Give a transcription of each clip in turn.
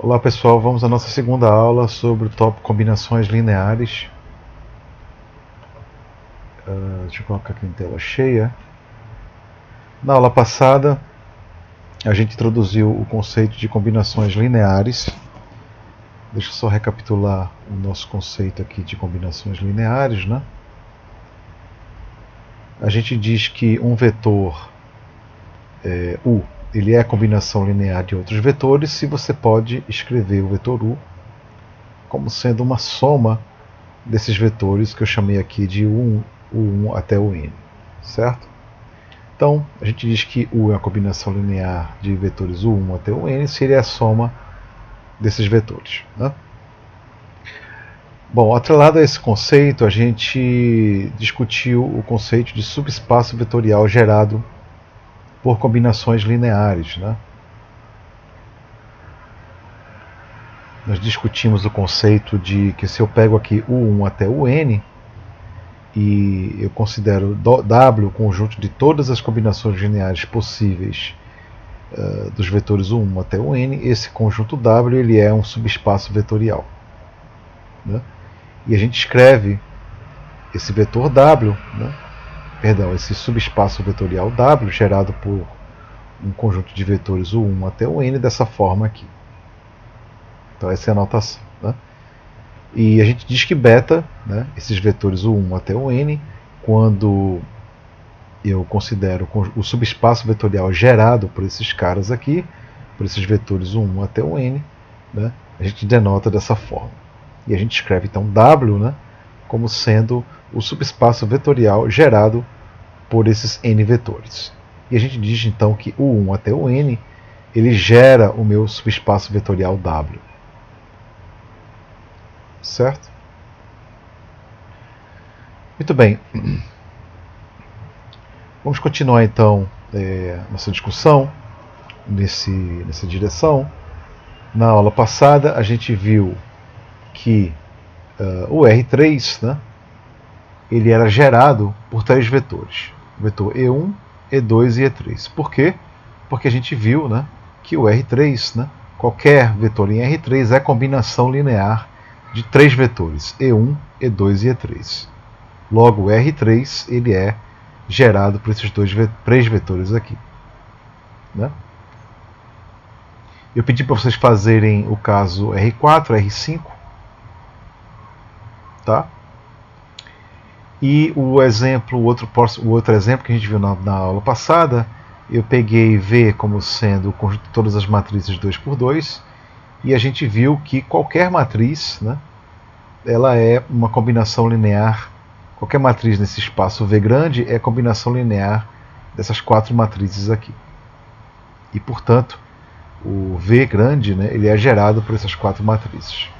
Olá pessoal, vamos à nossa segunda aula sobre o tópico combinações lineares. Deixa eu colocar aqui em tela cheia. Na aula passada, a gente introduziu o conceito de combinações lineares. Deixa eu só recapitular o nosso conceito aqui de combinações lineares, né? A gente diz que um vetor U ele é a combinação linear de outros vetores se você pode escrever o vetor U como sendo uma soma desses vetores que eu chamei aqui de U1 até o N, certo? Então, a gente diz que U é a combinação linear de vetores U1 até o N se ele é a soma desses vetores, né? Bom, atrelado a esse conceito, a gente discutiu o conceito de subespaço vetorial gerado por combinações lineares, né? Nós discutimos o conceito de que se eu pego aqui U1 até o N e eu considero W o conjunto de todas as combinações lineares possíveis dos vetores U1 até o N, esse conjunto W ele é um subespaço vetorial, né? E a gente escreve esse vetor W, né? Esse subespaço vetorial W gerado por um conjunto de vetores U1 até o N dessa forma aqui. Então essa é a notação, né? E a gente diz que beta, né, esses vetores U1 até o N, quando eu considero o subespaço vetorial gerado por esses caras aqui, por esses vetores U1 até o N, né, a gente denota dessa forma. E a gente escreve então W, né, como sendo o subespaço vetorial gerado por esses N vetores. E a gente diz então que o U1 até o N ele gera o meu subespaço vetorial W. Certo? Muito bem. Vamos continuar então nossa discussão nessa direção. Na aula passada a gente viu que o R3, né, ele era gerado por três vetores: o vetor E1, E2 e E3. Por quê? Porque a gente viu, né, que o R3, né, qualquer vetor em R3 é combinação linear de três vetores: E1, E2 e E3. Logo, o R3 ele é gerado por esses três vetores aqui, né? Eu pedi para vocês fazerem o caso R4, R5, tá? E o outro exemplo que a gente viu na aula passada, eu peguei V como sendo o conjunto de todas as matrizes 2×2, e a gente viu que qualquer matriz, né, ela é uma combinação linear. Qualquer matriz nesse espaço V grande é combinação linear dessas quatro matrizes aqui. E, portanto, o V grande, né, ele é gerado por essas quatro matrizes.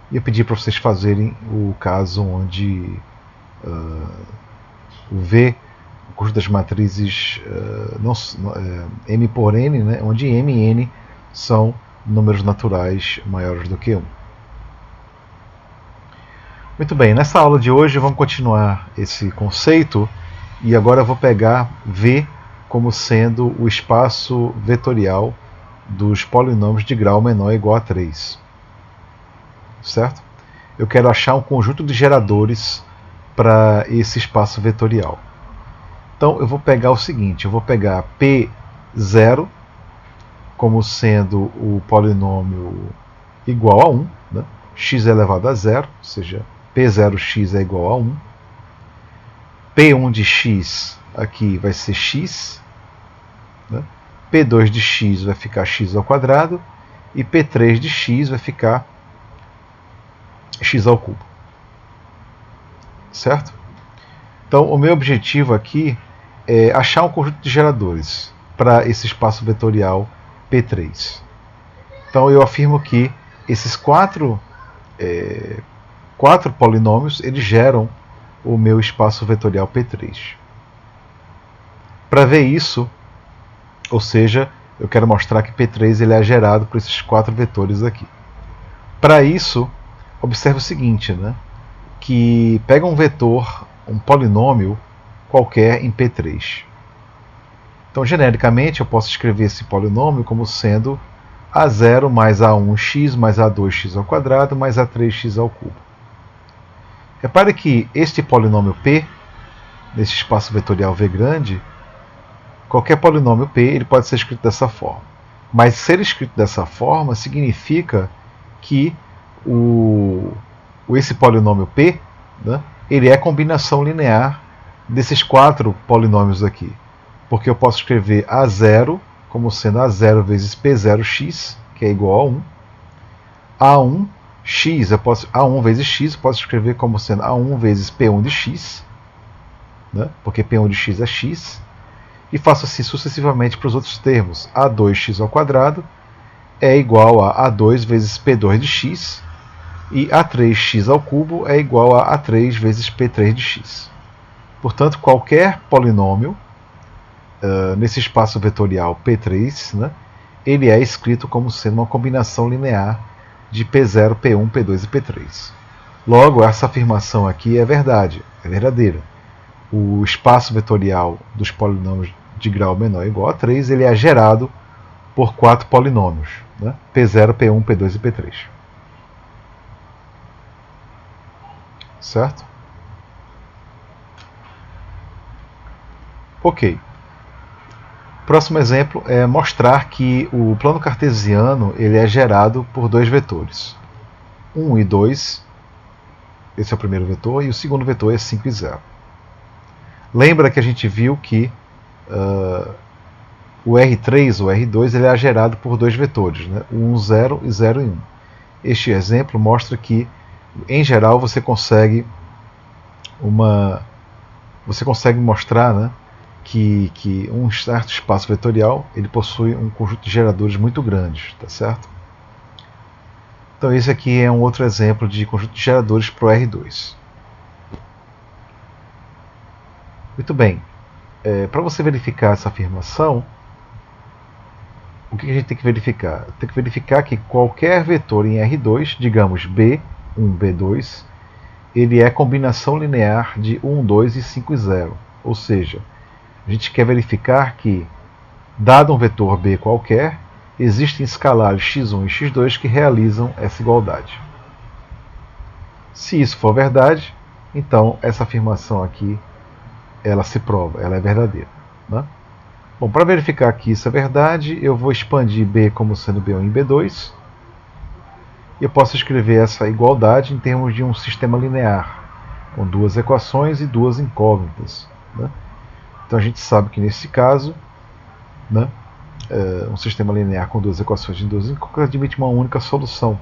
E eu pedi para vocês fazerem o caso onde o V, o conjunto das matrizes M por N, né, onde M e N são números naturais maiores do que 1. Muito bem, nessa aula de hoje vamos continuar esse conceito e agora eu vou pegar V como sendo o espaço vetorial dos polinômios de grau menor ou igual a 3. Certo? Eu quero achar um conjunto de geradores para esse espaço vetorial. Então eu vou pegar o seguinte, eu vou pegar P0 como sendo o polinômio igual a 1, né? X elevado a 0, ou seja, P0x é igual a 1. P1 de x aqui vai ser x, né? P2 de x vai ficar x ao quadrado e P3 de x vai ficar x ao cubo. Certo? Então o meu objetivo aqui é achar um conjunto de geradores para esse espaço vetorial P3. Então eu afirmo que esses quatro polinômios eles geram o meu espaço vetorial P3. Para ver isso, ou seja, eu quero mostrar que P3 ele é gerado por esses quatro vetores aqui. Para isso, observe o seguinte, né? Que pega um vetor, um polinômio qualquer em P3. Então, genericamente, eu posso escrever esse polinômio como sendo A0 mais A1x mais A2x ao quadrado mais A3x ao cubo. Repare que este polinômio P, nesse espaço vetorial V grande, qualquer polinômio P ele pode ser escrito dessa forma. Mas ser escrito dessa forma significa que esse polinômio P, né, ele é combinação linear desses 4 polinômios aqui. Porque eu posso escrever A0 como sendo A0 vezes P0x, que é igual a 1. A1x, A1 vezes x, eu posso escrever como sendo A1 vezes P1 de x, né, porque P1 de x é x. E faço assim sucessivamente para os outros termos. A2x ao quadrado é igual a A2 vezes P2 de x, e A3x ao cubo é igual a A3 vezes P3 de x. Portanto, qualquer polinômio nesse espaço vetorial P3, né, ele é escrito como sendo uma combinação linear de P0, P1, P2 e P3. Logo, essa afirmação aqui é verdade, é verdadeira. O espaço vetorial dos polinômios de grau menor ou igual a 3, ele é gerado por 4 polinômios, né? P0, P1, P2 e P3. Certo? Ok. Próximo exemplo é mostrar que o plano cartesiano ele é gerado por 2 vetores. 1 e 2, esse é o primeiro vetor, e o segundo vetor é 5 e 0. Lembra que a gente viu que o R3 ou R2 ele é gerado por 2 vetores, né? 1, 0 e 0 e 1. Este exemplo mostra que, em geral, você consegue mostrar, né, que um certo espaço vetorial ele possui um conjunto de geradores muito grandes, tá certo? Então esse aqui é um outro exemplo de conjunto de geradores para o R2. Muito bem. Para você verificar essa afirmação, o que a gente tem que verificar? Tem que verificar que qualquer vetor em R2, digamos B1, B2, ele é combinação linear de 1, 2 e 5 e 0. Ou seja, a gente quer verificar que, dado um vetor B qualquer, existem escalares x1 e x2 que realizam essa igualdade. Se isso for verdade, então essa afirmação aqui ela se prova, ela é verdadeira, né? Bom, para verificar que isso é verdade, eu vou expandir B como sendo B1 e B2. E eu posso escrever essa igualdade em termos de um sistema linear, com 2 equações e 2 incógnitas, né? Então a gente sabe que nesse caso, né, um sistema linear com 2 equações e 2 incógnitas admite uma única solução.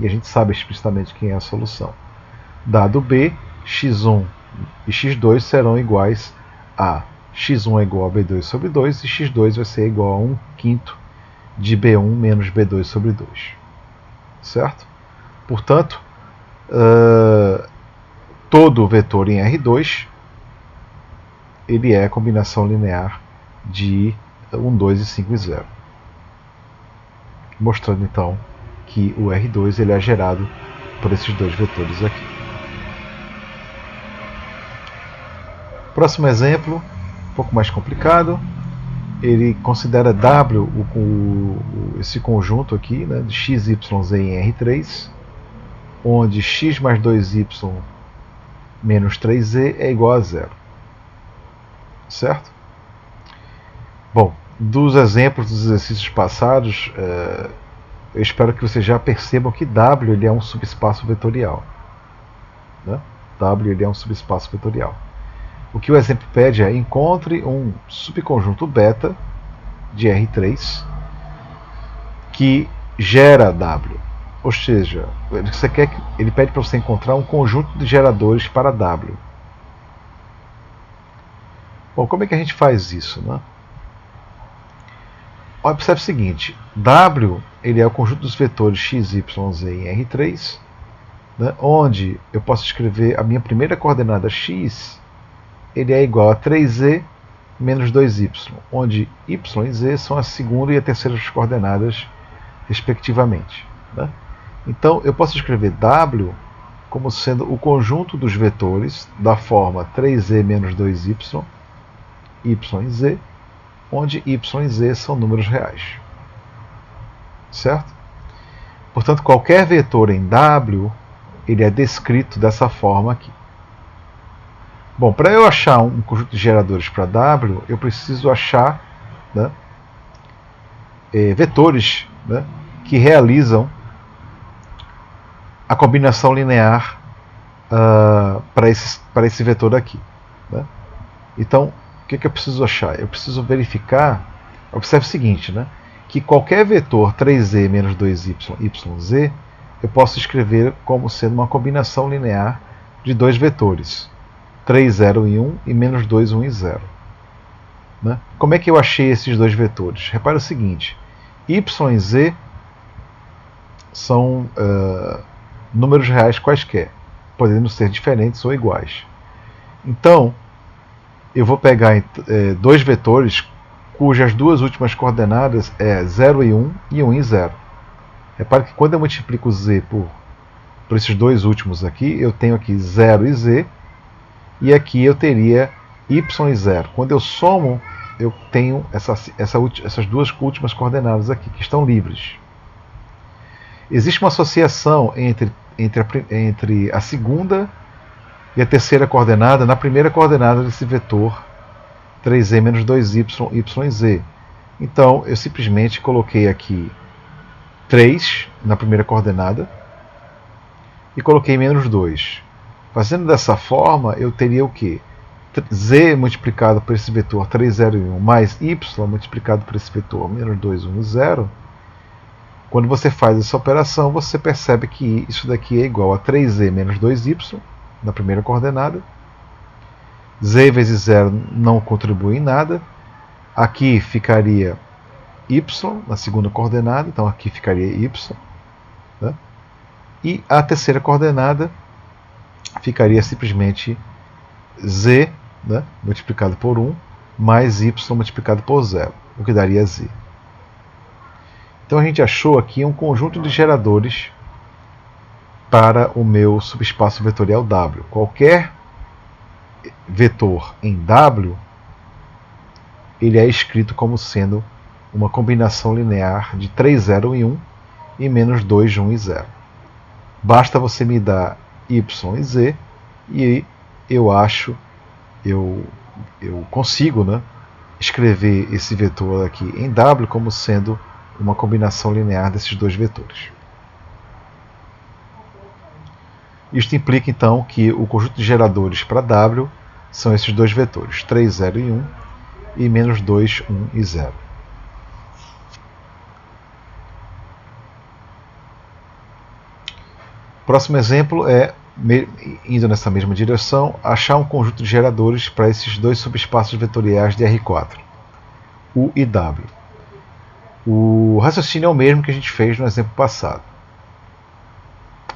E a gente sabe explicitamente quem é a solução. Dado B, x1 e x2 serão iguais a x1 é igual a B2 sobre 2 e x2 vai ser igual a 1/5 de B1 menos B2 sobre 2. Certo? Portanto, todo vetor em R2 ele é a combinação linear de 1, 2 e 5 e 0. Mostrando então que o R2 ele é gerado por esses 2 vetores aqui. Próximo exemplo, um pouco mais complicado. Ele considera W esse conjunto aqui, né, de x, y, z em R3, onde x mais 2y menos 3z é igual a 0. Certo? Bom, dos exemplos dos exercícios passados, eu espero que vocês já percebam que W ele é um subespaço vetorial, né? W ele é um subespaço vetorial. O que o exemplo pede é encontre um subconjunto beta de R3 que gera W. Ou seja, ele pede para você encontrar um conjunto de geradores para W. Bom, como é que a gente faz isso, né? Observe o seguinte, W ele é o conjunto dos vetores x, y, z em R3, né, onde eu posso escrever a minha primeira coordenada x, ele é igual a 3z menos 2y, onde y e z são a segunda e a terceira coordenadas, respectivamente, né? Então, eu posso escrever W como sendo o conjunto dos vetores da forma 3z menos 2y, y e z, onde y e z são números reais. certo? Portanto, qualquer vetor em W, ele é descrito dessa forma aqui. Bom, para eu achar um conjunto de geradores para W, eu preciso achar, né, vetores, né, que realizam a combinação linear para esse vetor aqui. Né? Então, o que eu preciso achar? Eu preciso verificar, observe o seguinte, né, que qualquer vetor 3z menos 2y, yz, eu posso escrever como sendo uma combinação linear de dois vetores, 3, 0 e 1 e menos 2, 1 e 0. Né? Como é que eu achei esses dois vetores? Repare o seguinte, y e z são números reais quaisquer, podendo ser diferentes ou iguais. Então, eu vou pegar dois vetores cujas duas últimas coordenadas é 0 e 1 e 1 e 0. Repare que quando eu multiplico z por esses dois últimos aqui, eu tenho aqui 0 e z, e aqui eu teria y e 0. Quando eu somo, eu tenho essas duas últimas coordenadas aqui, que estão livres. Existe uma associação entre a segunda e a terceira coordenada na primeira coordenada desse vetor 3z menos 2y, y e z. Então, eu simplesmente coloquei aqui 3 na primeira coordenada e coloquei menos 2. Fazendo dessa forma, eu teria o quê? Z multiplicado por esse vetor 3, 0 e 1 mais y multiplicado por esse vetor menos 2, 1 e 0. Quando você faz essa operação, você percebe que isso daqui é igual a 3z menos 2y na primeira coordenada. Z vezes 0 não contribui em nada. Aqui ficaria y na segunda coordenada, então aqui ficaria y. Né? E a terceira coordenada ficaria simplesmente z, né, multiplicado por 1 mais y multiplicado por 0, o que daria z. Então a gente achou aqui um conjunto de geradores para o meu subespaço vetorial W. Qualquer vetor em W, ele é escrito como sendo uma combinação linear de 3, 0 e 1 e menos 2, 1 e 0. Basta você me dar y e z e eu consigo, né, escrever esse vetor aqui em W como sendo uma combinação linear desses dois vetores. Isto implica então que o conjunto de geradores para W são esses dois vetores, 3, 0 e 1 e menos 2, 1 e 0. Próximo exemplo é, indo nessa mesma direção, achar um conjunto de geradores para esses dois subespaços vetoriais de R4, U e W. O raciocínio é o mesmo que a gente fez no exemplo passado.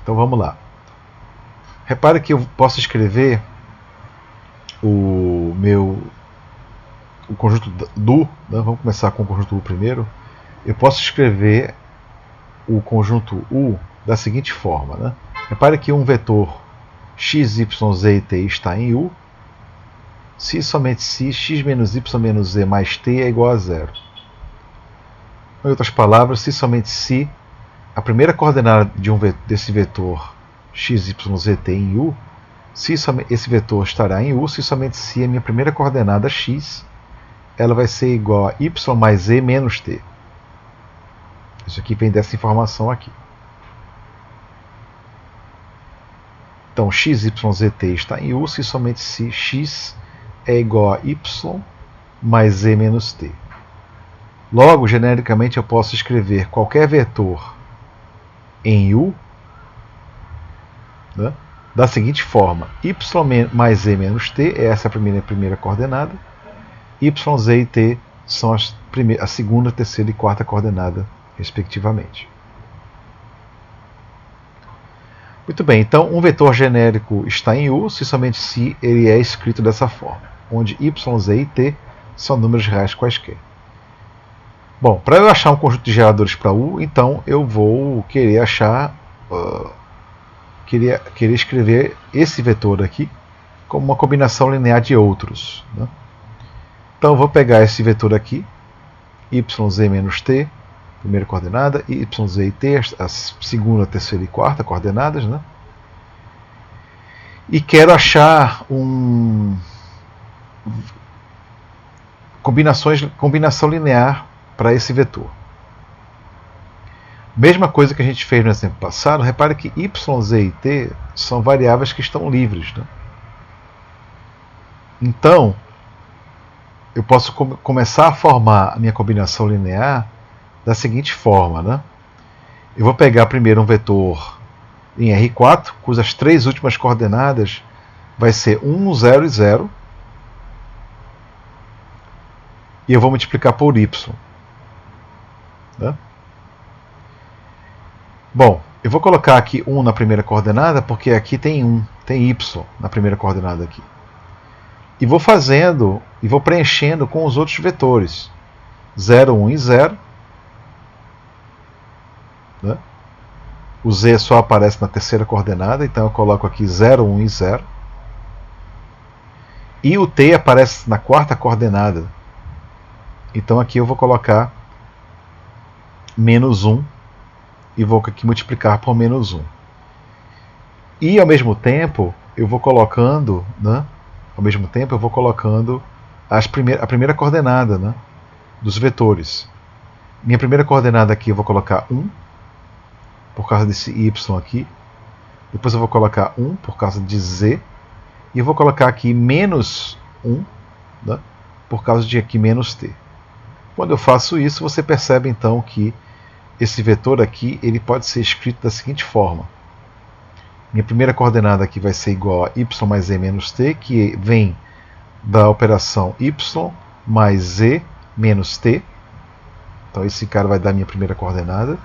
Então vamos lá. Repare que eu posso escrever o conjunto do, né? Vamos começar com o conjunto U primeiro. Eu posso escrever o conjunto U da seguinte forma. Né? Repare que um vetor x, y, z e t está em U, se e somente se x menos y menos z mais t é igual a 0. Em outras palavras, se somente se a primeira coordenada desse vetor x, y, z, t em U, se esse vetor estará em U, se somente se a minha primeira coordenada x, ela vai ser igual a y mais z menos t. Isso aqui vem dessa informação aqui. Então, x, y, z, t está em U, se somente se x é igual a y mais z menos t. Logo, genericamente, eu posso escrever qualquer vetor em U, né, da seguinte forma: y mais z menos t, essa é a primeira coordenada, y, z e t são a segunda, terceira e quarta coordenada, respectivamente. Muito bem, então um vetor genérico está em U se somente se ele é escrito dessa forma, onde y, z e t são números reais quaisquer. Bom, para eu achar um conjunto de geradores para U, então eu vou querer achar, querer escrever esse vetor aqui como uma combinação linear de outros. Né? Então eu vou pegar esse vetor aqui, y, z menos t, primeira coordenada, y, z e t, a segunda, terceira e quarta coordenadas, né? E quero achar combinação linear para esse vetor. Mesma coisa que a gente fez no exemplo passado, repare que y, z e t são variáveis que estão livres, né? Então, eu posso começar a formar a minha combinação linear da seguinte forma, né? Eu vou pegar primeiro um vetor em R4, cujas três últimas coordenadas vai ser 1, 0 e 0. E eu vou multiplicar por y. Né? Bom, eu vou colocar aqui 1 na primeira coordenada, porque aqui tem 1, tem y na primeira coordenada aqui. E vou fazendo, e vou preenchendo com os outros vetores. 0, 1 e 0. Né? O z só aparece na terceira coordenada, então eu coloco aqui 0, 1 e 0. E o t aparece na quarta coordenada. Então aqui eu vou colocar menos 1 e vou aqui multiplicar por menos 1. E ao mesmo tempo eu vou colocando, né, a primeira coordenada, né, dos vetores. Minha primeira coordenada aqui eu vou colocar 1, por causa desse y aqui. Depois eu vou colocar 1 por causa de z. E eu vou colocar aqui menos 1, né, por causa de aqui menos t. Quando eu faço isso, você percebe então que esse vetor aqui ele pode ser escrito da seguinte forma. Minha primeira coordenada aqui vai ser igual a y mais z menos t, que vem da operação y mais z menos t. Então esse cara vai dar minha primeira coordenada.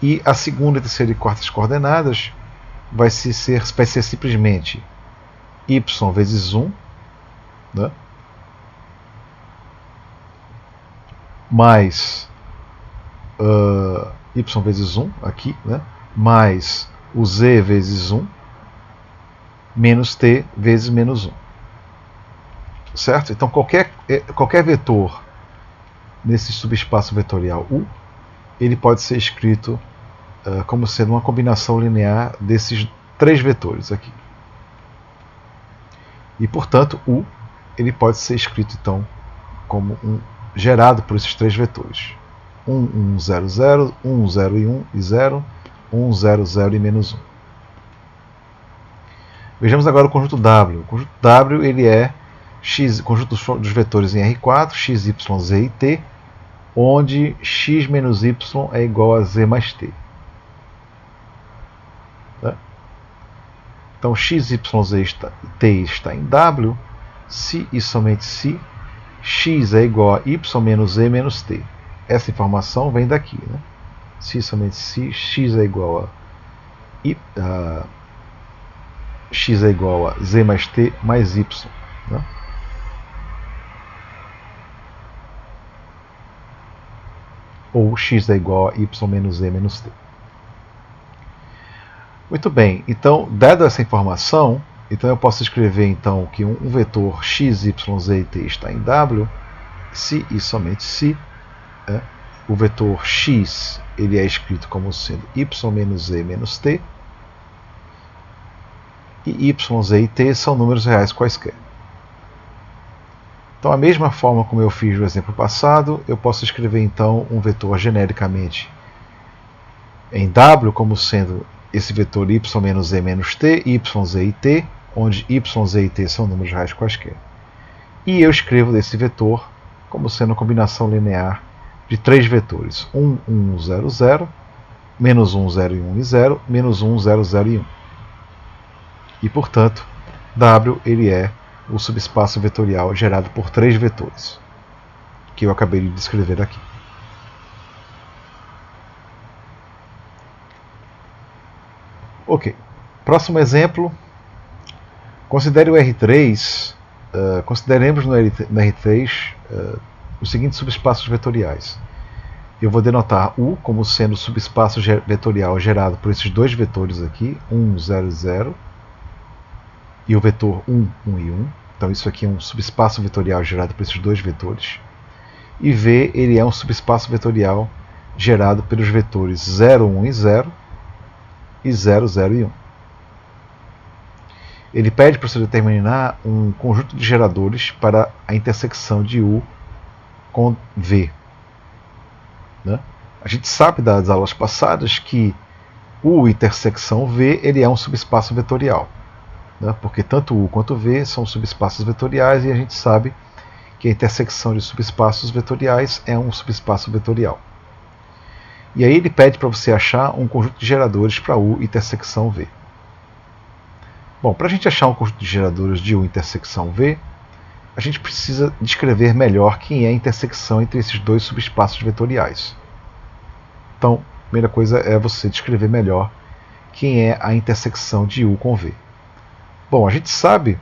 E a segunda, terceira e quarta coordenadas vai ser simplesmente y vezes 1, né? Mais y vezes 1 aqui, né? Mais o z vezes 1 menos t vezes menos 1. Certo? Então qualquer vetor nesse subespaço vetorial U, ele pode ser escrito como sendo uma combinação linear desses três vetores aqui. E portanto U ele pode ser escrito então como gerado por esses três vetores. 1, 1, 0, 0, 1, 0 e 1 e 0, 1, 0, 0 e menos 1. Vejamos agora o conjunto W. O conjunto W ele é conjunto dos vetores em R4, x, y, z e t, onde x menos y é igual a z mais t. Tá? Então x, y, z e t está em W, se e somente se x é igual a y menos z menos t. Essa informação vem daqui. Né? Se somente se x é igual a x é igual a z mais t mais y. Né? Ou x é igual a y menos z menos t. Muito bem, então, dada essa informação, então eu posso escrever então que um vetor x, y, z e t está em W, se e somente se o vetor x ele é escrito como sendo y menos z menos t, e y, z e t são números reais quaisquer. Então, a mesma forma como eu fiz no exemplo passado, eu posso escrever então um vetor genericamente em W como sendo esse vetor y menos z menos t, y, z e t, onde y, z e t são números reais quaisquer. E eu escrevo desse vetor como sendo uma combinação linear de três vetores: 1, 1, 0, 0, menos 1, 0 e 1 e 0, menos 1, 0, 0 e 1. E, portanto, W ele é o subespaço vetorial gerado por três vetores, que eu acabei de descrever aqui. Ok. Próximo exemplo. Considere o R3. Consideremos no R3 os seguintes subespaços vetoriais. Eu vou denotar U como sendo o subespaço vetorial gerado por esses dois vetores aqui, 1, 0, 0, e o vetor 1, 1 e 1. Então isso aqui é um subespaço vetorial gerado por esses dois vetores. E V ele é um subespaço vetorial gerado pelos vetores 0, 1 e 0 e 0, 0 e 1. Ele pede para você determinar um conjunto de geradores para a intersecção de U com V. Né? A gente sabe das aulas passadas que U intersecção V ele é um subespaço vetorial, né? Porque tanto U quanto V são subespaços vetoriais e a gente sabe que a intersecção de subespaços vetoriais é um subespaço vetorial. E aí ele pede para você achar um conjunto de geradores para U intersecção V. Bom, para a gente achar um conjunto de geradores de U intersecção V, a gente precisa descrever melhor quem é a intersecção entre esses dois subespaços vetoriais. Então, a primeira coisa é você descrever melhor quem é a intersecção de U com V. Bom, a gente sabe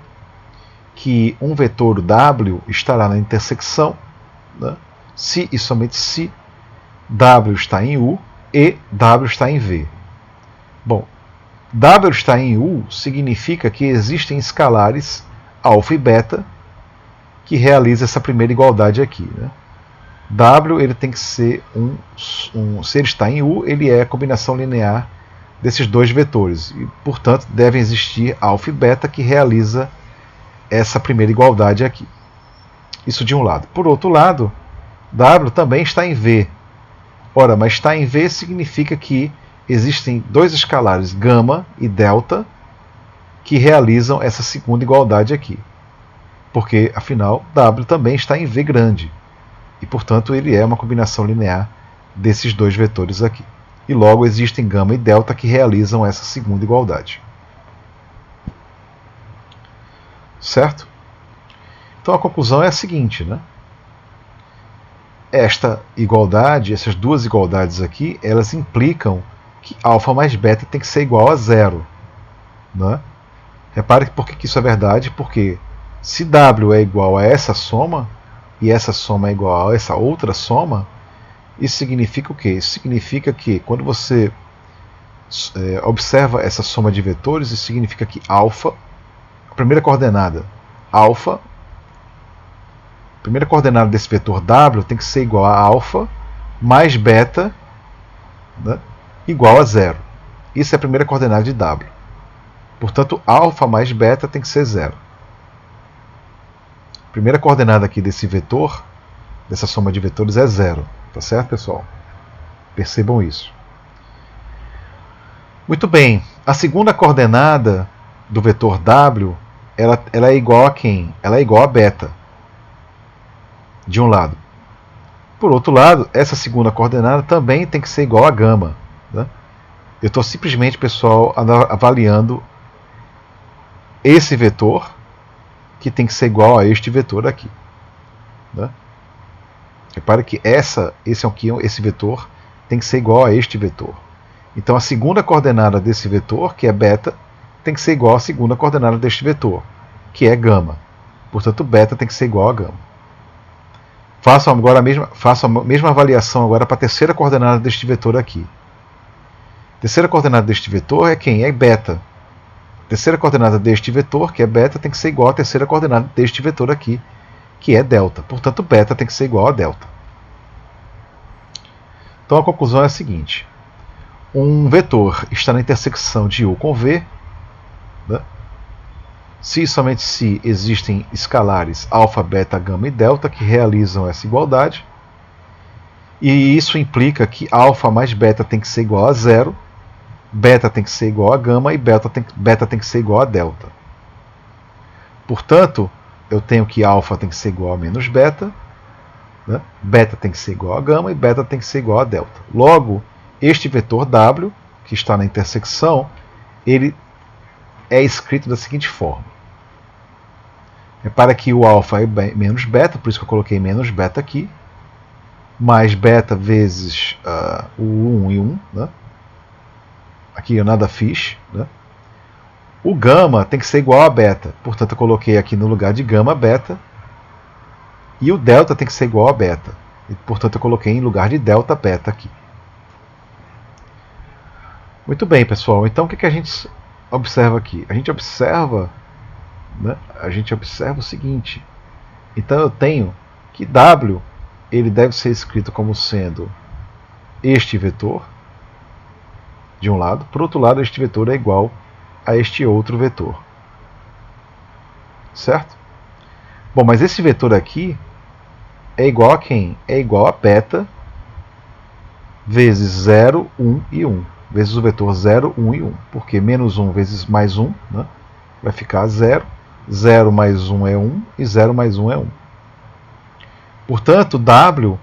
que um vetor W estará na intersecção, né, se e somente se W está em U e W está em V. Bom, W está em U significa que existem escalares alfa e beta que realizam essa primeira igualdade aqui. Né? W ele tem que ser se ele está em U, ele é a combinação linear desses dois vetores. E, portanto, devem existir alfa e beta que realiza essa primeira igualdade aqui. Isso de um lado. Por outro lado, W também está em V. Ora, mas está em V significa que existem dois escalares, gama e delta, que realizam essa segunda igualdade aqui. Porque, afinal, W também está em V grande. E, portanto, ele é uma combinação linear desses dois vetores aqui. E logo existem gama e delta que realizam essa segunda igualdade. Certo? Então a conclusão é a seguinte, né? Esta igualdade, essas duas igualdades aqui, elas implicam que alfa mais beta tem que ser igual a zero. Né? Repare por que isso é verdade, porque se W é igual a essa soma, e essa soma é igual a essa outra soma, isso significa o quê? Isso significa que quando você observa essa soma de vetores, isso significa que alfa, a primeira coordenada, alfa, a primeira coordenada desse vetor W tem que ser igual a alfa mais beta, né, igual a zero. Isso é a primeira coordenada de W. Portanto, alfa mais beta tem que ser zero. A primeira coordenada aqui desse vetor, dessa soma de vetores, é zero. Tá certo, pessoal? Percebam isso. Muito bem. A segunda coordenada do vetor W, ela é igual a quem? Ela é igual a beta. De um lado. Por outro lado, essa segunda coordenada também tem que ser igual a gama. Né? Eu estou simplesmente, pessoal, avaliando esse vetor, que tem que ser igual a este vetor aqui. Né? Repare que esse vetor tem que ser igual a este vetor. Então a segunda coordenada desse vetor, que é beta, tem que ser igual à segunda coordenada deste vetor, que é gama. Portanto, beta tem que ser igual a gama. Façam a mesma avaliação agora para a terceira coordenada deste vetor aqui. A terceira coordenada deste vetor é quem? É beta. A terceira coordenada deste vetor, que é beta, tem que ser igual à terceira coordenada deste vetor aqui, que é delta. Portanto, beta tem que ser igual a delta. Então a conclusão é a seguinte. Um vetor está na intersecção de U com V, né? Se e somente se existem escalares alfa, beta, gama e delta que realizam essa igualdade. E isso implica que alfa mais beta tem que ser igual a zero, beta tem que ser igual a gama e beta tem que ser igual a delta. Portanto, eu tenho que alfa tem que ser igual a menos beta, né? Beta tem que ser igual a gama e beta tem que ser igual a delta. Logo, este vetor W, que está na intersecção, ele é escrito da seguinte forma. Repara que o alfa é menos beta, por isso que eu coloquei menos beta aqui, mais beta vezes o 1 e 1. Né? Aqui eu nada fiz. Né? O gama tem que ser igual a beta, portanto eu coloquei aqui no lugar de gama beta. E o delta tem que ser igual a beta, e, portanto eu coloquei em lugar de delta beta aqui. Muito bem, pessoal. Então o que a gente observa aqui? A gente observa o seguinte. Então eu tenho que W ele deve ser escrito como sendo este vetor de um lado, por outro lado este vetor é igual a este outro vetor. Certo? Bom, mas esse vetor aqui é igual a quem? É igual a beta vezes 0, 1 e 1. Vezes o vetor 0, 1 e 1. Porque menos 1 vezes mais 1, né, vai ficar 0. 0 mais 1 é 1 e 0 mais 1 é 1. Portanto, W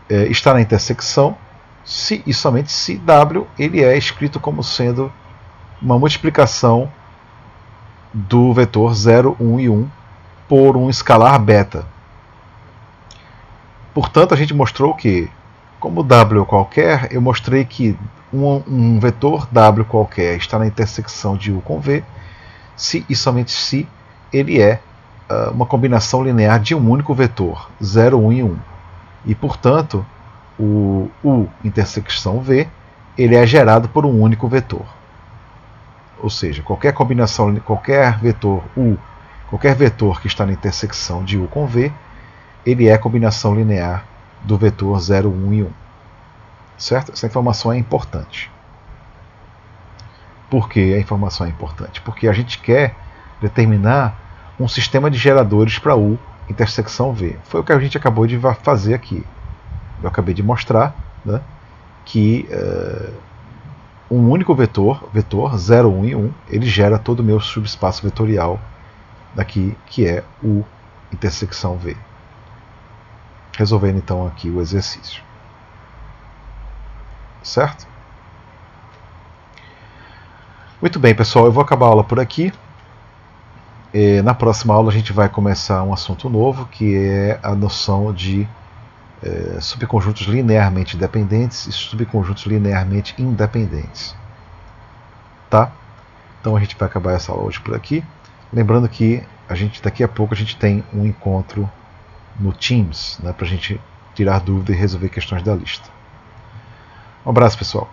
está na intersecção se e somente se W ele é escrito como sendo uma multiplicação do vetor 0, 1 e 1 por um escalar beta. Portanto, a gente mostrou que, como W qualquer, eu mostrei que um vetor W qualquer está na intersecção de U com V, se e somente se ele é uma combinação linear de um único vetor, 0, 1 e 1. E, portanto, o U intersecção V ele é gerado por um único vetor. Ou seja, qualquer combinação, qualquer vetor U, qualquer vetor que está na intersecção de U com V, ele é a combinação linear do vetor 0, 1 e 1. Certo? Essa informação é importante. Por que a informação é importante? Porque a gente quer determinar um sistema de geradores para U intersecção V. Foi o que a gente acabou de fazer aqui. Eu acabei de mostrar, né, que um único vetor 0, 1 e 1, ele gera todo o meu subespaço vetorial daqui, que é U intersecção V. Resolvendo então aqui o exercício. Certo? Muito bem, pessoal, eu vou acabar a aula por aqui. Na próxima aula a gente vai começar um assunto novo, que é a noção de subconjuntos linearmente dependentes e subconjuntos linearmente independentes. Tá? Então a gente vai acabar essa aula hoje por aqui. Lembrando que daqui a pouco a gente tem um encontro no Teams, né, para a gente tirar dúvida e resolver questões da lista. Um abraço, pessoal.